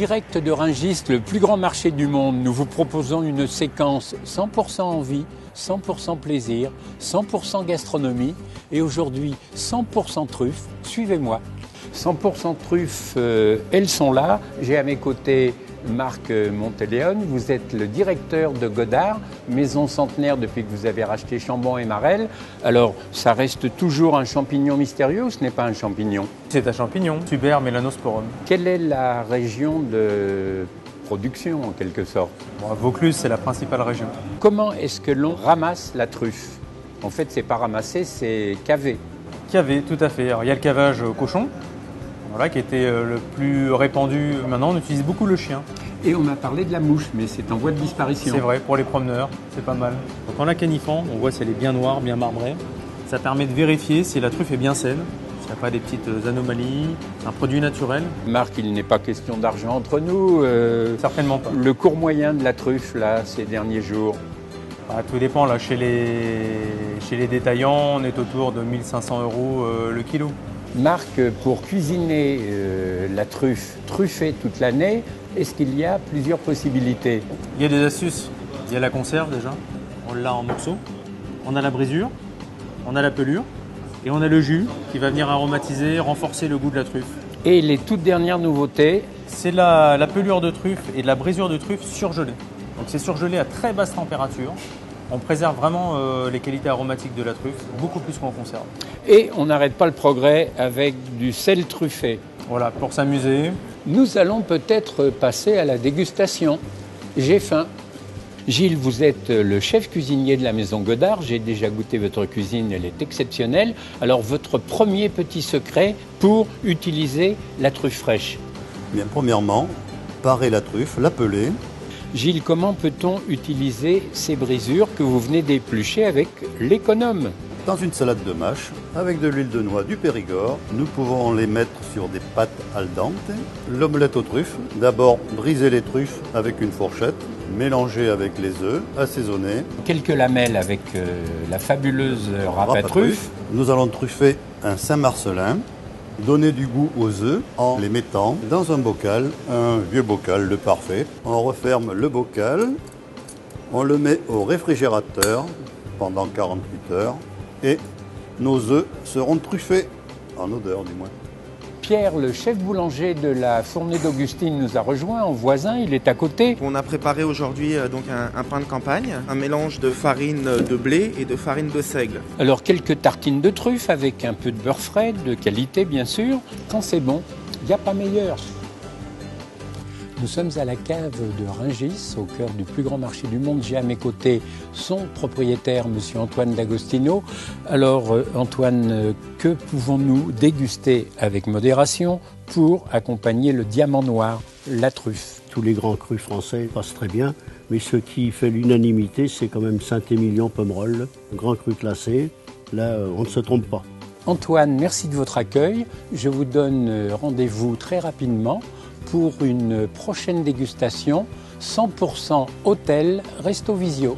direct de Rungis, le plus grand marché du monde, nous vous proposons une séquence 100% envie, 100% plaisir, 100% gastronomie et aujourd'hui 100% truffes. Suivez-moi. 100% truffes, elles sont là. J'ai à mes côtés Marc Montéléon, vous êtes le directeur de Godard, maison centenaire depuis que vous avez racheté Chambon et Marel. Alors, ça reste toujours un champignon mystérieux ou ce n'est pas un champignon? C'est un champignon, Tuber melanosporum. Quelle est la région de production en quelque sorte? Vaucluse, c'est la principale région. Comment est-ce que l'on ramasse la truffe? En fait, c'est pas ramasser, c'est caver. Cavé, tout à fait. Alors, il y a le cavage cochon, voilà, qui était le plus répandu. Maintenant, on utilise beaucoup le chien. Et on a parlé de la mouche, mais c'est en voie de disparition. C'est vrai, pour les promeneurs, c'est pas mal. Donc, en la canifant, on voit si elle est bien noire, bien marbrée. Ça permet de vérifier si la truffe est bien saine, s'il n'y a pas des petites anomalies. C'est un produit naturel. Marc, il n'est pas question d'argent entre nous. Certainement pas. Le cours moyen de la truffe, là, ces derniers jours? Tout dépend. Là, chez les détaillants, on est autour de 1 500 € le kilo. Marc, pour cuisiner la truffe truffée toute l'année, est-ce qu'il y a plusieurs possibilités? Il y a des astuces. Il y a la conserve déjà, on l'a en morceaux. On a la brisure, on a la pelure et on a le jus qui va venir aromatiser, renforcer le goût de la truffe. Et les toutes dernières nouveautés? C'est la pelure de truffe et la brisure de truffe surgelée. Donc c'est surgelé à très basse température. On préserve vraiment les qualités aromatiques de la truffe, beaucoup plus qu'on conserve. Et on n'arrête pas le progrès avec du sel truffé. Voilà, pour s'amuser. Nous allons peut-être passer à la dégustation. J'ai faim. Gilles, vous êtes le chef cuisinier de la maison Godard. J'ai déjà goûté votre cuisine, elle est exceptionnelle. Alors, votre premier petit secret pour utiliser la truffe fraîche? Bien, premièrement, parer la truffe, la peler. Gilles, comment peut-on utiliser ces brisures que vous venez d'éplucher avec l'économe? Dans une salade de mâche, avec de l'huile de noix du Périgord, nous pouvons les mettre sur des pâtes al dente. L'omelette aux truffes, d'abord briser les truffes avec une fourchette, mélanger avec les œufs, assaisonner. Quelques lamelles avec la fabuleuse râpe à truffe. Nous allons truffer un Saint-Marcelin, donner du goût aux œufs en les mettant dans un bocal, un vieux bocal, le parfait. On referme le bocal, on le met au réfrigérateur pendant 48 heures et nos œufs seront truffés, en odeur du moins. Pierre, le chef boulanger de la fournée d'Augustine, nous a rejoint en voisin, il est à côté. On a préparé aujourd'hui donc un pain de campagne, un mélange de farine de blé et de farine de seigle. Alors quelques tartines de truffe avec un peu de beurre frais, de qualité bien sûr. Quand c'est bon, il n'y a pas meilleur. Nous sommes à la cave de Rungis, au cœur du plus grand marché du monde. J'ai à mes côtés son propriétaire, monsieur Antoine D'Agostino. Alors Antoine, que pouvons-nous déguster avec modération pour accompagner le diamant noir, la truffe? Tous les grands crus français passent très bien, mais ce qui fait l'unanimité, c'est quand même Saint-Émilion-Pomerol, grand cru classé. Là, on ne se trompe pas. Antoine, merci de votre accueil. Je vous donne rendez-vous très rapidement pour une prochaine dégustation 100% hôtel Resto Visio.